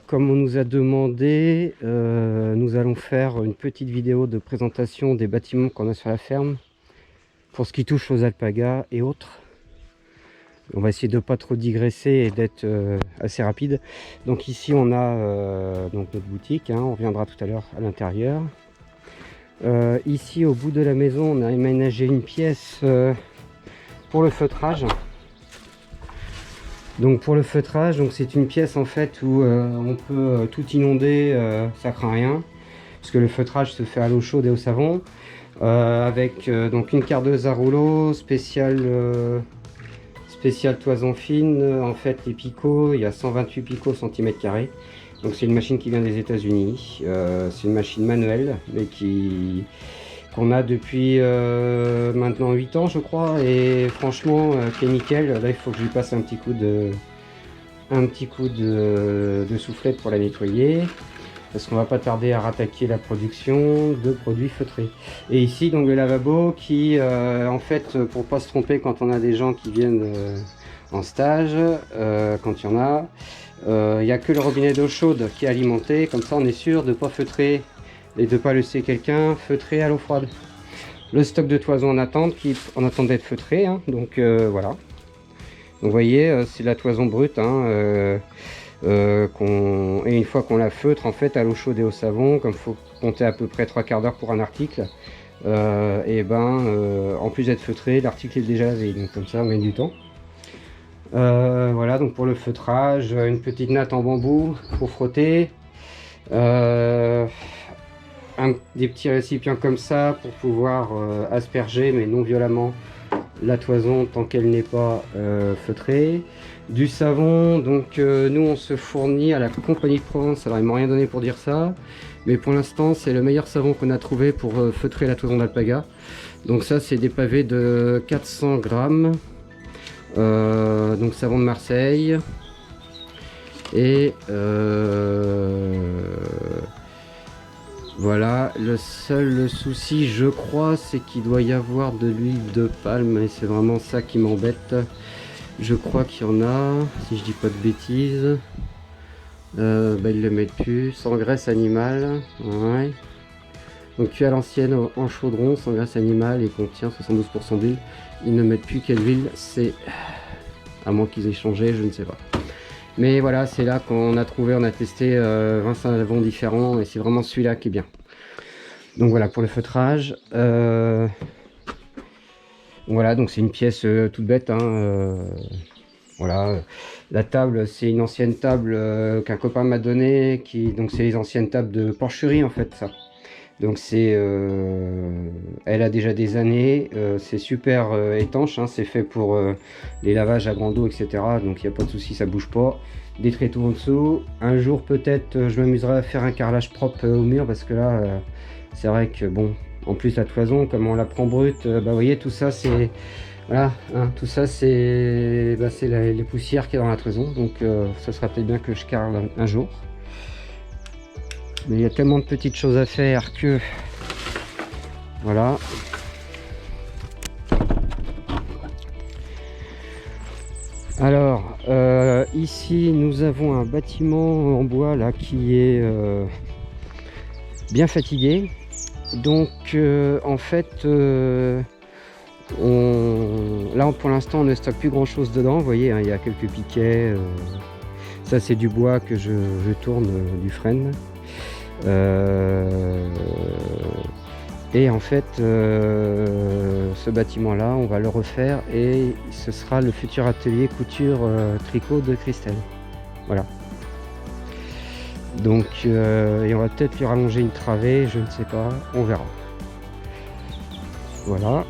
Comme on nous a demandé, nous allons faire une petite vidéo de présentation des bâtiments qu'on a sur la ferme pour ce qui touche aux alpagas et autres. On va essayer de ne pas trop digresser et d'être assez rapide. Donc ici on a donc notre boutique, hein, on reviendra tout à l'heure à l'intérieur. Ici au bout de la maison on a aménagé une pièce pour le feutrage. Donc pour le feutrage, donc c'est une pièce en fait où on peut tout inonder, ça craint rien, puisque le feutrage se fait à l'eau chaude et au savon, avec donc une cardeuse à rouleau spéciale toison fine. En fait les picots, il y a 128 picots cm². Donc c'est une machine qui vient des États-Unis. C'est une machine manuelle, mais qu'on a depuis maintenant 8 ans je crois, et franchement qui est nickel. Là il faut que je lui passe un petit coup de soufflette pour la nettoyer, parce qu'on va pas tarder à rattaquer la production de produits feutrés. Et ici donc le lavabo qui en fait, pour pas se tromper quand on a des gens qui viennent en stage, quand il y en a, il n'y a que le robinet d'eau chaude qui est alimenté, comme ça on est sûr de ne pas feutrer et de ne pas laisser quelqu'un feutrer à l'eau froide. Le stock de toison en attente qui en attend d'être feutré, hein, donc voilà. Donc vous voyez, c'est la toison brute, hein, et une fois qu'on la feutre en fait à l'eau chaude et au savon, comme il faut compter à peu près 3/4 d'heure pour un article, et en plus d'être feutré, l'article est déjà lavé, donc comme ça on gagne du temps. Voilà, donc pour le feutrage, une petite natte en bambou pour frotter, des petits récipients comme ça pour pouvoir asperger, mais non violemment, la toison tant qu'elle n'est pas feutrée. Du savon, donc nous on se fournit à la Compagnie de Provence. Alors ils m'ont rien donné pour dire ça, mais pour l'instant c'est le meilleur savon qu'on a trouvé pour feutrer la toison d'alpaga. Donc ça c'est des pavés de 400 grammes. Donc savon de Marseille, et voilà. Le seul souci je crois c'est qu'il doit y avoir de l'huile de palme, et c'est vraiment ça qui m'embête. Je crois qu'il y en a, si je dis pas de bêtises. Ils le mettent plus. Sans graisse animale, ouais. Donc cuit à l'ancienne en chaudron sans graisse animale et contient 72% d'huile. Ils ne mettent plus quelle huile, c'est à moins qu'ils aient changé, je ne sais pas. Mais voilà, c'est là qu'on a trouvé, on a testé 20 savons différents, et c'est vraiment celui-là qui est bien. Donc voilà pour le feutrage. Voilà, donc c'est une pièce toute bête, hein, voilà. La table, c'est une ancienne table qu'un copain m'a donnée, donc c'est les anciennes tables de porcherie en fait, ça. Donc elle a déjà des années, c'est super étanche, hein, c'est fait pour les lavages à grande eau, etc. Donc il n'y a pas de souci, ça bouge pas. Des tréteaux en dessous. Un jour peut-être je m'amuserai à faire un carrelage propre au mur, parce que là c'est vrai que bon, en plus la toison comme on la prend brute, vous voyez tout ça c'est voilà, hein, tout ça c'est les poussières qu'il y a dans la toison. Donc ça sera peut-être bien que je carle un jour. Mais il y a tellement de petites choses à faire que voilà. Alors ici nous avons un bâtiment en bois là qui est bien fatigué. Donc en fait là pour l'instant on ne stocke plus grand chose dedans. Vous voyez, hein, il y a quelques piquets, ça c'est du bois que je tourne, du frêne. Et en fait ce bâtiment là on va le refaire, et ce sera le futur atelier couture tricot de Christelle. Voilà. Donc et on va peut-être lui rallonger une travée, je ne sais pas, on verra. Voilà.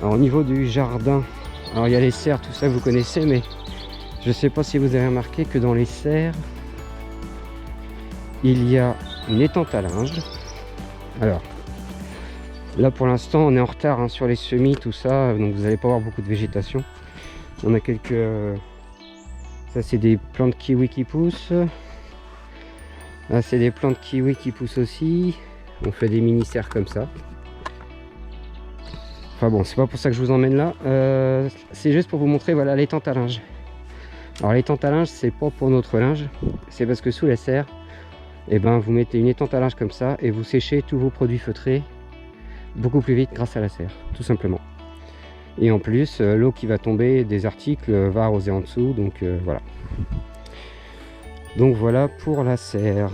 Alors au niveau du jardin, alors il y a les serres, tout ça vous connaissez, mais je ne sais pas si vous avez remarqué que dans les serres il y a une étante à linge. Alors là pour l'instant on est en retard, hein, sur les semis, tout ça, donc vous n'allez pas avoir beaucoup de végétation. On a quelques ça c'est des plantes kiwi qui poussent. Là c'est des plantes kiwi qui poussent aussi. On fait des mini serres comme ça. Enfin bon, c'est pas pour ça que je vous emmène là, c'est juste pour vous montrer, voilà, l'étante à linge. Alors les tentes à linge, c'est pas pour notre linge, c'est parce que sous la serre, et ben vous mettez une étente à linge comme ça et vous séchez tous vos produits feutrés beaucoup plus vite grâce à la serre, tout simplement. Et en plus, l'eau qui va tomber des articles va arroser en dessous, donc voilà. Donc voilà pour la serre.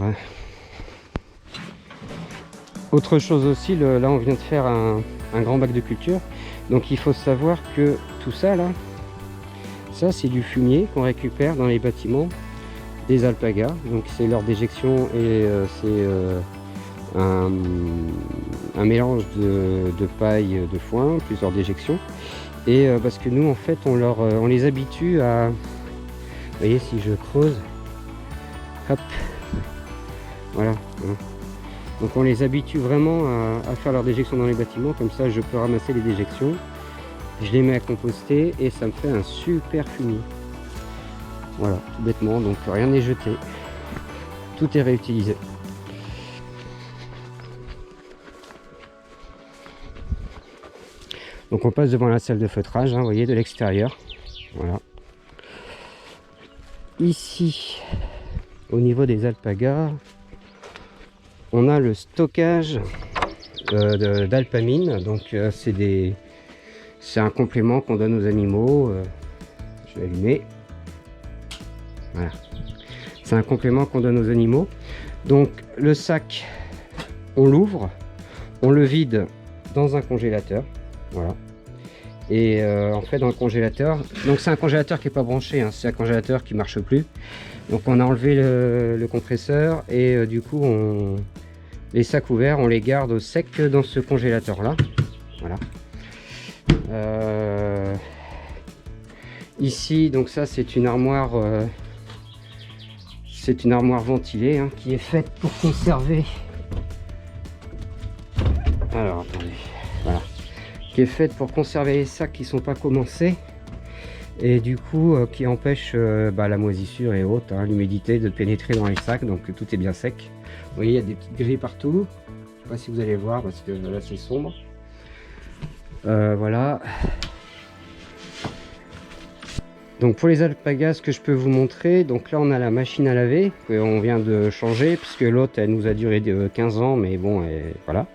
Autre chose aussi, là on vient de faire un grand bac de culture. Donc il faut savoir que tout ça là, ça c'est du fumier qu'on récupère dans les bâtiments des alpagas. Donc c'est leur déjection et c'est un mélange de paille, de foin, plusieurs déjections. Et parce que nous en fait on les habitue à... Vous voyez, si je creuse, hop, voilà. Donc on les habitue vraiment à faire leur déjection dans les bâtiments, comme ça je peux ramasser les déjections, je les mets à composter et ça me fait un super fumier. Voilà, tout bêtement, donc rien n'est jeté, tout est réutilisé. Donc on passe devant la salle de feutrage, hein, vous voyez, de l'extérieur. Voilà. Ici, au niveau des alpagas, on a le stockage d'alpamine. Donc c'est un complément qu'on donne aux animaux. Je vais allumer. Voilà. C'est un complément qu'on donne aux animaux. Donc le sac, on l'ouvre, on le vide dans un congélateur. Voilà. Et en fait dans le congélateur, donc c'est un congélateur qui n'est pas branché, hein, c'est un congélateur qui marche plus. Donc on a enlevé le compresseur et du coup les sacs ouverts on les garde au sec dans ce congélateur là. Voilà. Ici donc ça c'est une armoire ventilée, hein, qui est faite pour conserver. Alors attendez, voilà, qui est faite pour conserver les sacs qui sont pas commencés et du coup qui empêche la moisissure et autres, hein, l'humidité de pénétrer dans les sacs, donc tout est bien sec. Vous voyez, il y a des petites grilles partout, je sais pas si vous allez voir parce que là c'est sombre. Voilà. Donc pour les alpagas, ce que je peux vous montrer, donc là on a la machine à laver qu'on vient de changer puisque l'autre elle nous a duré 15 ans, mais bon, voilà.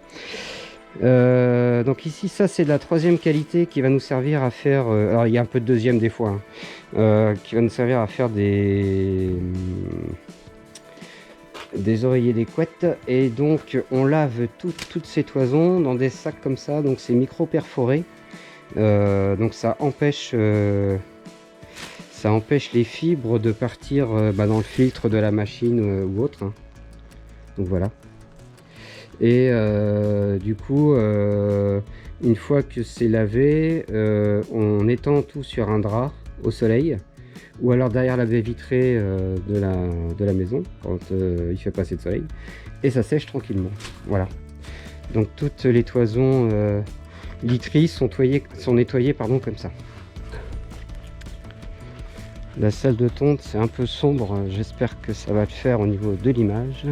Donc ici ça c'est de la 3e qualité qui va nous servir à faire, alors il y a un peu de 2e des fois, hein, qui va nous servir à faire des oreillers, des couettes. Et donc on lave toutes ces toisons dans des sacs comme ça, donc c'est micro perforé, donc ça empêche les fibres de partir dans le filtre de la machine ou autre, hein. Donc voilà. Et du coup une fois que c'est lavé, on étend tout sur un drap au soleil ou alors derrière la baie vitrée de la maison quand il fait pas assez de soleil, et ça sèche tranquillement. Voilà. Donc toutes les toisons literies sont nettoyées comme ça. La salle de tonte c'est un peu sombre, j'espère que ça va le faire au niveau de l'image.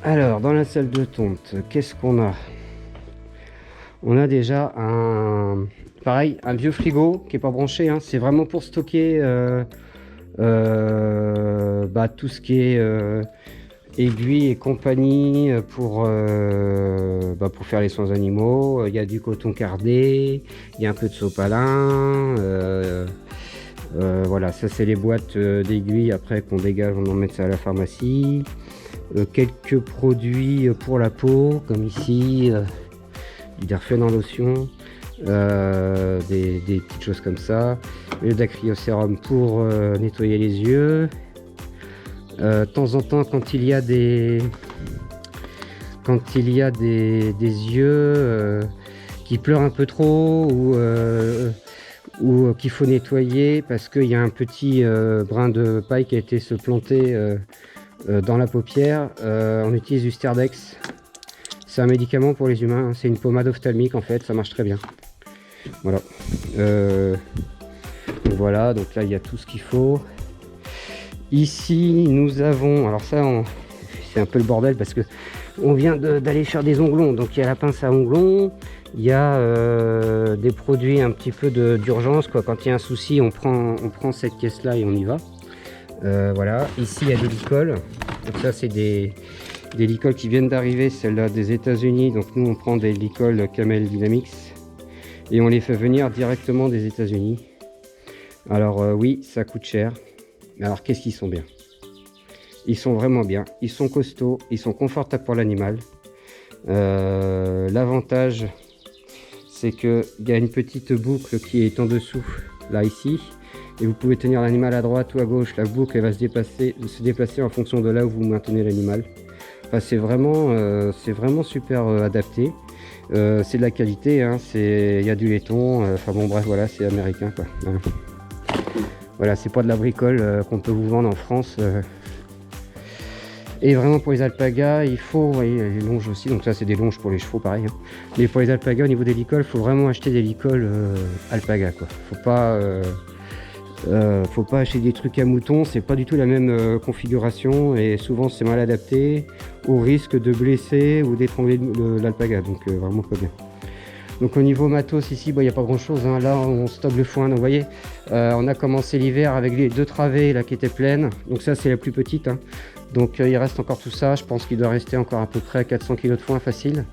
Alors dans la salle de tonte, qu'est-ce qu'on a? On a déjà un vieux frigo qui est pas branché, hein. C'est vraiment pour stocker tout ce qui est aiguilles et compagnie pour faire les soins animaux. Il y a du coton cardé, il y a un peu de sopalin, voilà, ça c'est les boîtes d'aiguilles après qu'on dégage, on en met ça à la pharmacie. Quelques produits pour la peau comme ici, du Derfen en lotion, des petites choses comme ça, le dacryocérum pour nettoyer les yeux. De temps en temps quand il y a des yeux qui pleurent un peu trop ou qu'il faut nettoyer parce qu'il y a un petit brin de paille qui a été se planter dans la paupière, on utilise du Sterdex. C'est un médicament pour les humains, hein. C'est une pommade ophtalmique en fait, ça marche très bien. Voilà. Voilà, donc là il y a tout ce qu'il faut. Ici nous avons, alors ça c'est un peu le bordel parce que on vient d'aller faire des onglons, donc il y a la pince à onglons, Il y a des produits un petit peu d'urgence, quoi. Quand il y a un souci, on prend cette caisse-là et on y va. Voilà. Ici, il y a des licoles. Donc ça, c'est des licoles qui viennent d'arriver, celles-là des États-Unis. Donc nous, on prend des licoles Camel Dynamics et on les fait venir directement des États-Unis. Alors oui, ça coûte cher. Alors qu'est-ce qu'ils sont bien? Ils sont vraiment bien. Ils sont costauds, ils sont confortables pour l'animal. L'avantage, c'est qu'il y a une petite boucle qui est en dessous, là ici, et vous pouvez tenir l'animal à droite ou à gauche. La boucle elle va se déplacer en fonction de là où vous maintenez l'animal. Enfin, c'est vraiment super adapté. C'est de la qualité, hein, il y a du laiton, enfin bon bref, voilà, c'est américain quoi. Voilà, c'est pas de la bricole qu'on peut vous vendre en France. Et vraiment pour les alpagas, il faut, vous voyez, les longes aussi, donc ça c'est des longes pour les chevaux pareil. Hein. Mais pour les alpagas, au niveau des licoles, il faut vraiment acheter des licoles alpaga quoi. Faut pas acheter des trucs à moutons, c'est pas du tout la même configuration et souvent c'est mal adapté au risque de blesser ou d'étrangler l'alpaga, donc vraiment pas bien. Donc au niveau matos ici, il n'y a pas grand chose, hein. Là on stocke le foin, donc vous voyez, on a commencé l'hiver avec les 2 travées là qui étaient pleines, donc ça c'est la plus petite, hein. Donc il reste encore tout ça, je pense qu'il doit rester encore à peu près 400 kg de foin facile,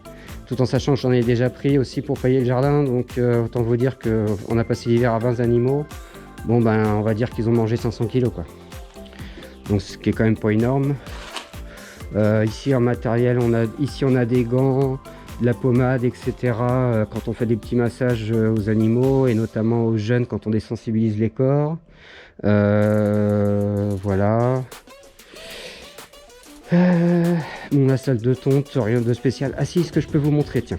tout en sachant que j'en ai déjà pris aussi pour pailler le jardin, donc autant vous dire qu'on a passé l'hiver à 20 animaux, bon ben on va dire qu'ils ont mangé 500 kg quoi, donc ce qui est quand même pas énorme. Ici en matériel, on a des gants, de la pommade, etc. Quand on fait des petits massages aux animaux et notamment aux jeunes quand on désensibilise les corps. Voilà. Bon, la salle de tonte, rien de spécial. Ah si, ce que je peux vous montrer, tiens.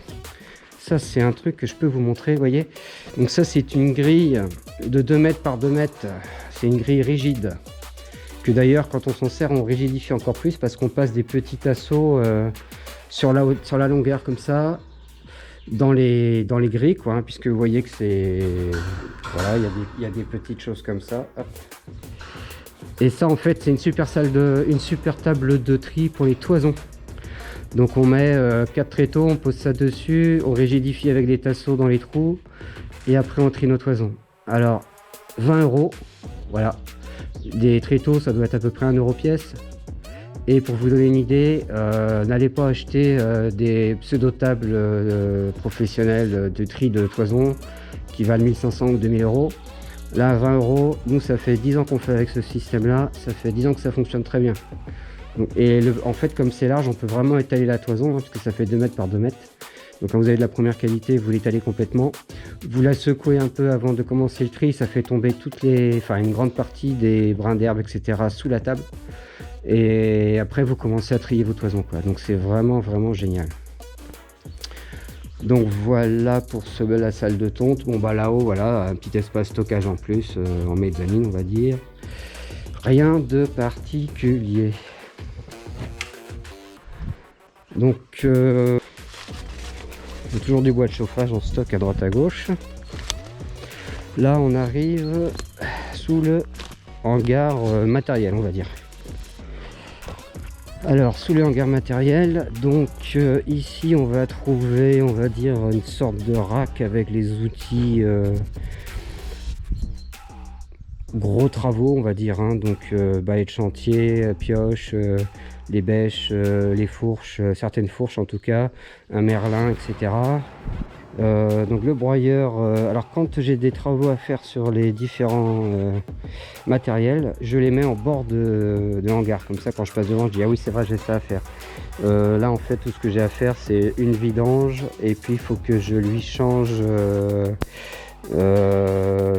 Ça, c'est un truc que je peux vous montrer, vous voyez. Donc ça, c'est une grille de 2 mètres par 2 mètres. C'est une grille rigide. Que d'ailleurs, quand on s'en sert, on rigidifie encore plus parce qu'on passe des petits tasseaux sur la longueur comme ça, dans les grilles, quoi. Hein, puisque vous voyez que c'est... Voilà, il y a des petites choses comme ça. Hop. Et ça, en fait, c'est une super table de tri pour les toisons. Donc on met 4 tréteaux, on pose ça dessus, on rigidifie avec des tasseaux dans les trous et après on trie nos toisons. Alors 20 €, voilà. Des tréteaux, ça doit être à peu près 1 € pièce. Et pour vous donner une idée, n'allez pas acheter des pseudo-tables professionnelles de tri de toison qui valent 1500 ou 2000 €. Là, 20 €, nous ça fait 10 ans qu'on fait avec ce système-là, ça fait 10 ans que ça fonctionne très bien. Donc, et en fait, comme c'est large, on peut vraiment étaler la toison, hein, parce que ça fait 2 mètres par 2 mètres. Donc quand vous avez de la première qualité, vous l'étalez complètement. Vous la secouez un peu avant de commencer le tri, ça fait tomber une grande partie des brins d'herbe, etc. sous la table. Et après, vous commencez à trier vos toisons, quoi. Donc c'est vraiment, vraiment génial. Donc voilà pour la salle de tonte. Bon bah là-haut, voilà, un petit espace stockage en plus, en mezzanine, on va dire. Rien de particulier. Donc toujours du bois de chauffage en stock à droite à gauche. Là on arrive sous le hangar matériel, on va dire. Alors sous le hangar matériel, donc ici on va trouver, on va dire, une sorte de rack avec les outils gros travaux, on va dire, hein. Donc balai de chantier, pioche, les bêches, les fourches, certaines fourches en tout cas, un merlin, etc. Donc le broyeur, alors quand j'ai des travaux à faire sur les différents matériels, je les mets en bord de hangar, comme ça quand je passe devant je dis ah oui c'est vrai j'ai ça à faire. Là en fait tout ce que j'ai à faire c'est une vidange et puis il faut que je lui change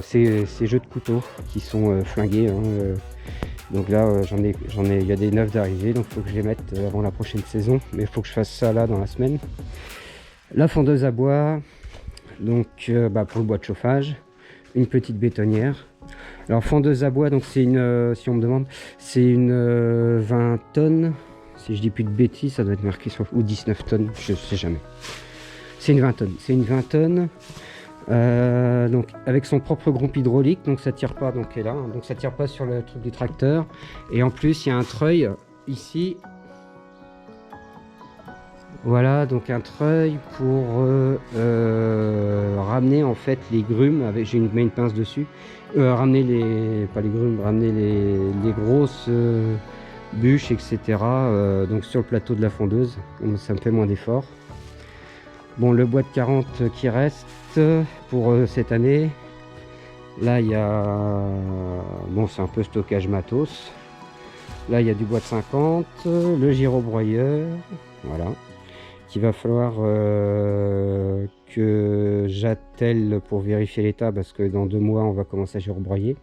ces jeux de couteaux qui sont flingués, hein. Donc là il y a des neufs d'arrivée, donc il faut que je les mette avant la prochaine saison, mais il faut que je fasse ça là dans la semaine. La fondeuse à bois, donc pour le bois de chauffage, une petite bétonnière. Alors fondeuse à bois, donc c'est une, si on me demande, c'est une 20 tonnes, si je dis plus de bêtises, ça doit être marqué sur, ou 19 tonnes, je sais jamais. C'est une 20 tonnes, c'est une 20 tonnes. Donc avec son propre groupe hydraulique, donc ça tire pas, donc est là, hein, donc ça tire pas sur le truc du tracteur. Et en plus il y a un treuil ici. Voilà, donc un treuil pour ramener en fait les grumes, avec j'ai mis une pince dessus, ramener les, pas les grumes, ramener les grosses bûches, etc. Donc sur le plateau de la fondeuse, donc ça me fait moins d'efforts. Bon, le bois de 40 qui reste pour cette année, là il y a, bon c'est un peu stockage matos, là il y a du bois de 50, le gyrobroyeur, voilà, qu'il va falloir que j'attelle pour vérifier l'état parce que dans 2 mois on va commencer à gyrobroyer.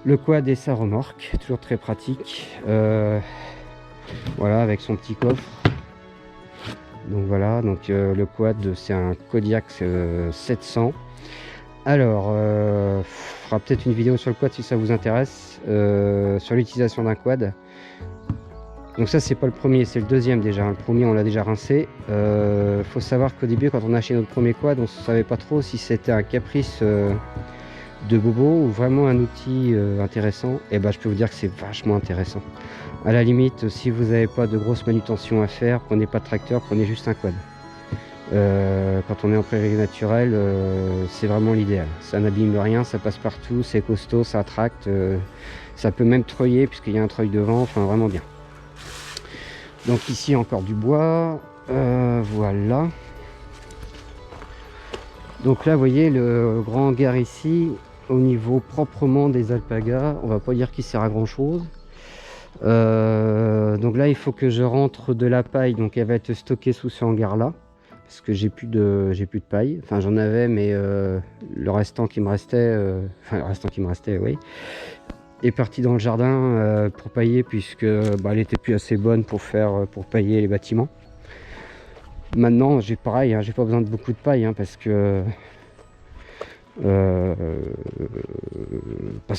Le quad et sa remorque, toujours très pratique, voilà, avec son petit coffre. Donc voilà, donc le quad c'est un Kodiak 700. Alors, fera peut-être une vidéo sur le quad si ça vous intéresse, sur l'utilisation d'un quad. Donc ça c'est pas le premier, c'est le deuxième déjà. Le premier on l'a déjà rincé. Faut savoir qu'au début quand on a acheté notre premier quad, on savait pas trop si c'était un caprice de bobo ou vraiment un outil intéressant. Et ben je peux vous dire que c'est vachement intéressant. À la limite, si vous n'avez pas de grosse manutention à faire, prenez pas de tracteur, prenez juste un quad. Quand on est en prairie naturelle, c'est vraiment l'idéal. Ça n'abîme rien, ça passe partout, c'est costaud, ça tracte, ça peut même treuiller puisqu'il y a un treuil devant, enfin vraiment bien. Donc ici encore du bois, voilà. Donc là vous voyez le grand hangar ici, au niveau proprement des alpagas, on va pas dire qu'il sert à grand chose. Donc là il faut que je rentre de la paille, donc elle va être stockée sous ce hangar là. Parce que j'ai plus de paille, enfin j'en avais mais le restant qui me restait, oui, est parti dans le jardin pour pailler puisque elle était plus assez bonne pour pailler les bâtiments. Maintenant j'ai pareil, hein, j'ai pas besoin de beaucoup de paille, hein, parce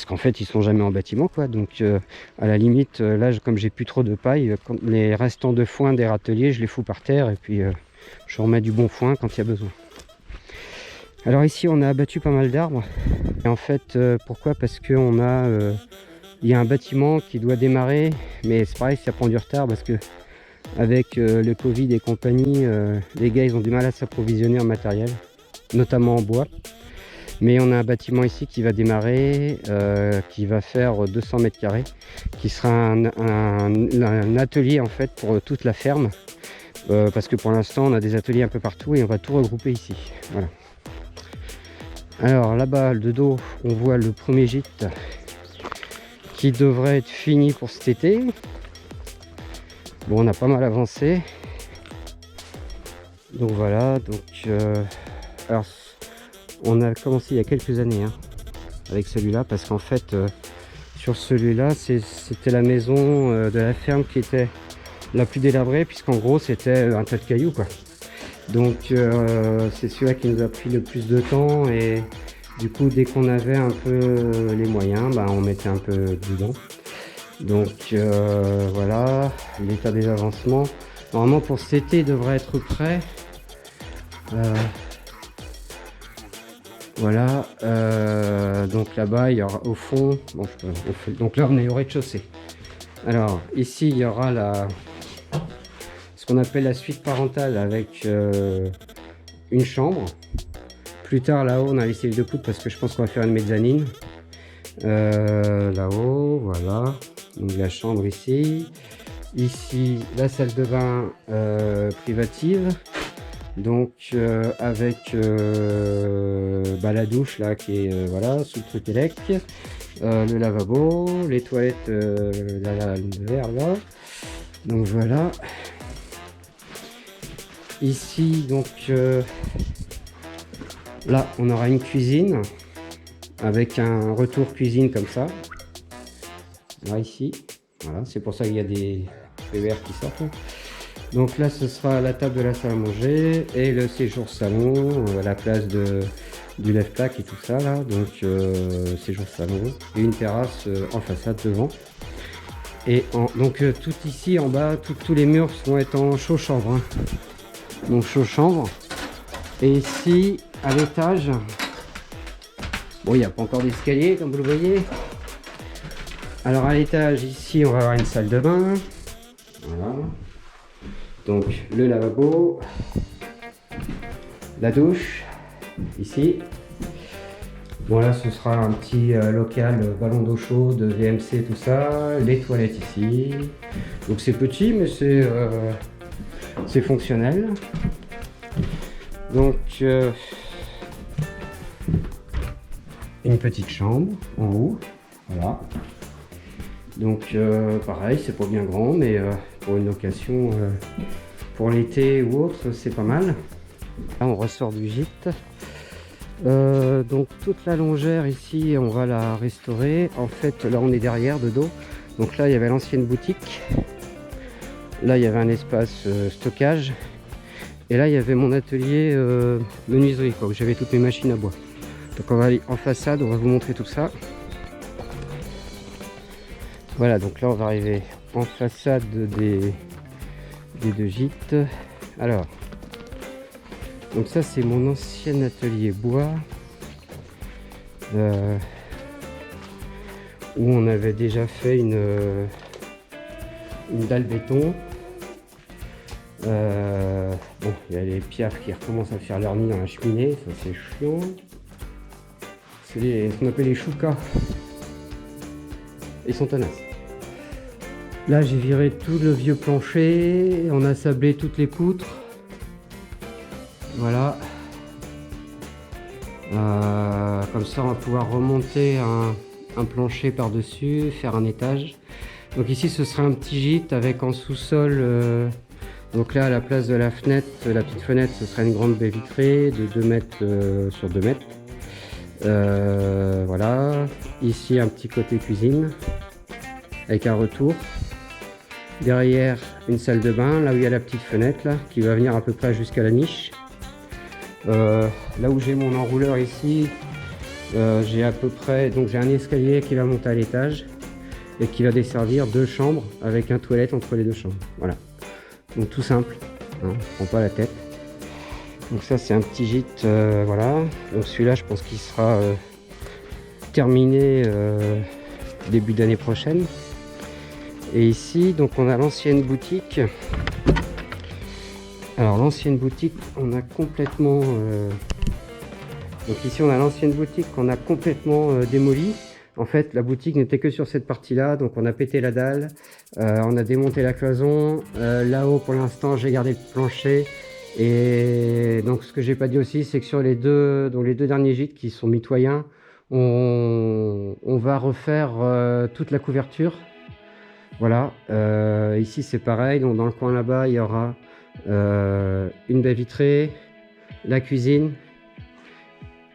qu'en fait ils sont jamais en bâtiment quoi, donc à la limite là comme j'ai plus trop de paille, les restants de foin des râteliers je les fous par terre et puis je remets du bon foin quand il y a besoin. Alors ici on a abattu pas mal d'arbres. Et en fait pourquoi? Parce que il y a un bâtiment qui doit démarrer, mais c'est pareil, ça prend du retard parce que avec le Covid et compagnie, les gars ils ont du mal à s'approvisionner en matériel, notamment en bois. Mais on a un bâtiment ici qui va démarrer, qui va faire 200 mètres carrés, qui sera un atelier en fait pour toute la ferme. Parce que pour l'instant on a des ateliers un peu partout et on va tout regrouper ici. Voilà. Alors là-bas de dos on voit le premier gîte qui devrait être fini pour cet été. Bon, on a pas mal avancé. Donc voilà, donc alors on a commencé il y a quelques années hein, avec celui-là parce qu'en fait sur celui-là c'était la maison de la ferme qui était la plus délabrée, puisqu'en gros c'était un tas de cailloux quoi. Donc c'est celui-là qui nous a pris le plus de temps et du coup dès qu'on avait un peu les moyens, on mettait un peu dedans. Donc voilà l'état des avancements. Normalement pour cet été il devrait être prêt. Voilà, donc là-bas il y aura au fond, bon, donc là on est au rez-de-chaussée. Alors ici il y aura ce qu'on appelle la suite parentale avec une chambre. Plus tard là-haut on a laissé les 2 poutres parce que je pense qu'on va faire une mezzanine. Là-haut, voilà, donc la chambre ici. Ici la salle de bain privative. Donc avec la douche là qui est voilà sous le truc élec, le lavabo, les toilettes verre là. Donc voilà. Ici donc là on aura une cuisine avec un retour cuisine comme ça. Là ici, voilà, c'est pour ça qu'il y a des verres qui sortent. Donc là ce sera la table de la salle à manger et le séjour salon, la place du lève-plaque et tout ça là, donc séjour salon et une terrasse en façade devant. Et donc tout ici en bas, tous les murs vont être en chaud chambre, hein. Donc chaud chambre. Et ici à l'étage, bon il n'y a pas encore d'escalier comme vous le voyez. Alors à l'étage ici on va avoir une salle de bain, voilà. Donc le lavabo, la douche, ici. Bon là ce sera un petit local ballon d'eau chaude, VMC, tout ça. Les toilettes ici. Donc c'est petit mais c'est fonctionnel. Donc une petite chambre en haut. Voilà. Donc pareil, c'est pas bien grand mais pour une location pour l'été ou autre, c'est pas mal. Là on ressort du gîte. Donc toute la longère ici on va la restaurer. En fait là on est derrière de dos. Donc là il y avait l'ancienne boutique. Là il y avait un espace stockage. Et là il y avait mon atelier menuiserie quoi, où j'avais toutes mes machines à bois. Donc on va aller en façade, on va vous montrer tout ça. Voilà, donc là on va arriver en façade des deux gîtes. Alors, donc ça c'est mon ancien atelier bois où on avait déjà fait une dalle béton. Bon, il y a les piafs qui recommencent à faire leur nid dans la cheminée, ça c'est chiant. C'est ce qu'on appelle les choucas. Ils sont tenaces. Là j'ai viré tout le vieux plancher, on a sablé toutes les poutres. Voilà. Comme ça on va pouvoir remonter un plancher par dessus, faire un étage. Donc ici ce sera un petit gîte avec en sous-sol. Donc là à la place de la fenêtre, la petite fenêtre, ce sera une grande baie vitrée de 2 mètres sur 2 mètres. Voilà. Ici un petit côté cuisine avec un retour. Derrière une salle de bain, là où il y a la petite fenêtre là, qui va venir à peu près jusqu'à la niche. Là où j'ai mon enrouleur ici, j'ai à peu près, donc j'ai un escalier qui va monter à l'étage et qui va desservir 2 chambres avec un toilette entre les 2 chambres. Voilà. Donc tout simple, hein, on prend pas la tête. Donc ça c'est un petit gîte, voilà. Donc celui-là je pense qu'il sera terminé début d'année prochaine. Et ici donc on a l'ancienne boutique. Alors l'ancienne boutique on a complètement donc ici on a l'ancienne boutique qu'on a complètement démolie. En fait la boutique n'était que sur cette partie là, donc on a pété la dalle, on a démonté la cloison. Là-haut pour l'instant j'ai gardé le plancher. Et donc ce que j'ai pas dit aussi c'est que sur les deux derniers gîtes qui sont mitoyens, on va refaire toute la couverture. Voilà, ici c'est pareil, donc dans le coin là-bas il y aura une baie vitrée, la cuisine,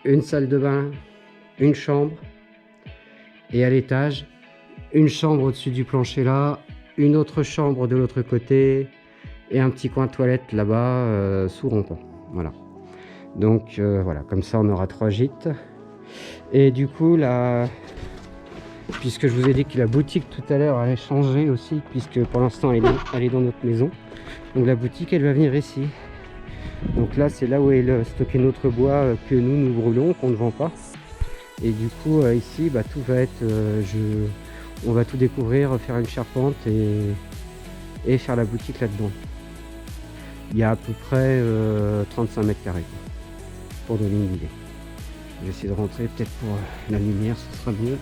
une salle de bain, une chambre, et à l'étage, une chambre au-dessus du plancher là, une autre chambre de l'autre côté, et un petit coin de toilette là-bas sous rond-point. Voilà, donc voilà, comme ça on aura 3 gîtes. Et du coup là, puisque je vous ai dit que la boutique tout à l'heure allait changer aussi, puisque pour l'instant elle est dans notre maison. Donc la boutique elle va venir ici. Donc là c'est là où est stocké notre bois que nous brûlons, qu'on ne vend pas. Et du coup ici bah, tout va être, on va tout découvrir, faire une charpente et faire la boutique là-dedans. Il y a à peu près 35 mètres carrés pour donner une idée. Je vais essayer de rentrer peut-être pour la lumière, ce sera mieux.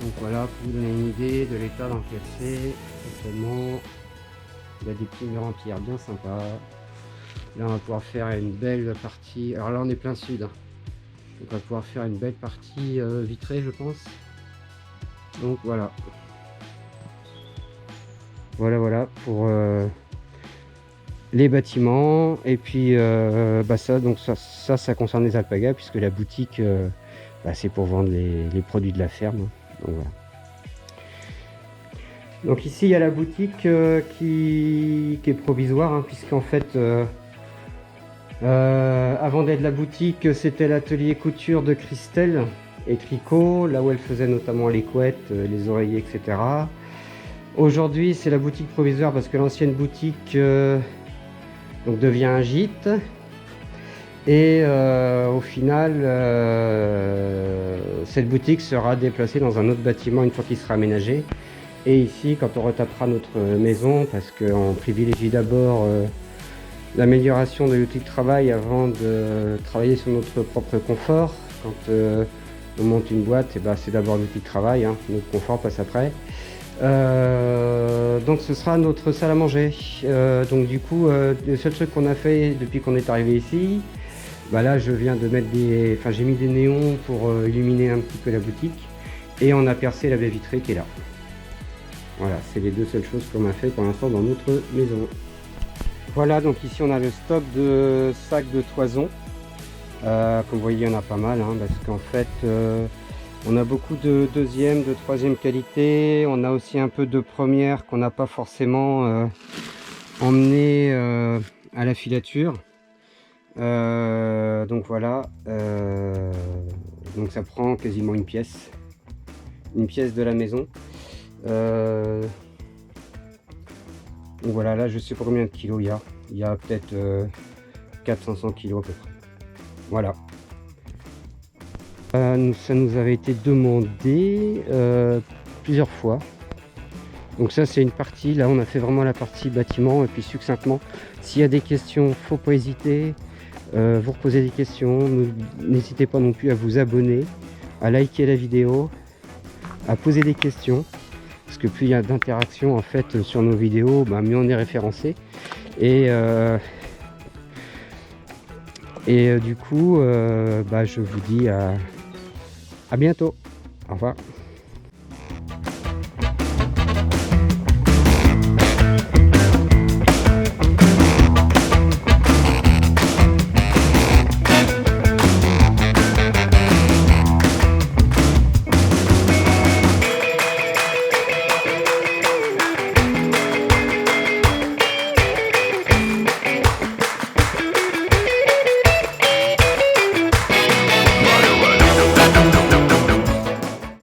Donc voilà, pour vous donner une idée de l'état dans lequel c'est actuellement. Il y a des petits murs en pierre bien sympas. Là on va pouvoir faire une belle partie. Alors là on est plein sud, hein. Donc on va pouvoir faire une belle partie vitrée je pense. Donc voilà. Voilà pour les bâtiments. Et puis bah ça, donc ça concerne les alpagas, puisque la boutique bah, c'est pour vendre les produits de la ferme. Donc voilà. Donc ici il y a la boutique qui est provisoire, hein, puisqu'en fait avant d'être la boutique c'était l'atelier couture de Christelle et tricot, là où elle faisait notamment les couettes, les oreillers, etc. Aujourd'hui c'est la boutique provisoire parce que l'ancienne boutique donc devient un gîte. Et au final cette boutique sera déplacée dans un autre bâtiment une fois qu'il sera aménagé. Et ici, quand on retapera notre maison, parce qu'on privilégie d'abord l'amélioration de l'outil de travail avant de travailler sur notre propre confort. Quand on monte une boîte, c'est d'abord l'outil de travail, hein, notre confort passe après. Donc ce sera notre salle à manger. Donc du coup, le seul truc qu'on a fait depuis qu'on est arrivé ici, là je viens de mettre j'ai mis des néons pour illuminer un petit peu la boutique, et on a percé la baie vitrée qui est là. Voilà, c'est les deux seules choses qu'on a fait pour l'instant dans notre maison. Voilà, donc ici on a le stock de sacs de toison. Comme vous voyez, il y en a pas mal, hein, parce qu'en fait on a beaucoup de deuxième, de troisième qualité. On a aussi un peu de première qu'on n'a pas forcément emmené à la filature. Donc voilà, donc ça prend quasiment une pièce de la maison. Donc voilà, là je sais pas combien de kilos il y a peut-être 400-500 kilos à peu près. Voilà. Ça nous avait été demandé plusieurs fois. Donc ça c'est une partie, là on a fait vraiment la partie bâtiment, et puis succinctement, s'il y a des questions, faut pas hésiter, vous reposez des questions, n'hésitez pas non plus à vous abonner, à liker la vidéo, à poser des questions, parce que plus il y a d'interactions en fait sur nos vidéos, mieux on est référencé. Et du coup je vous dis à bientôt. Au revoir.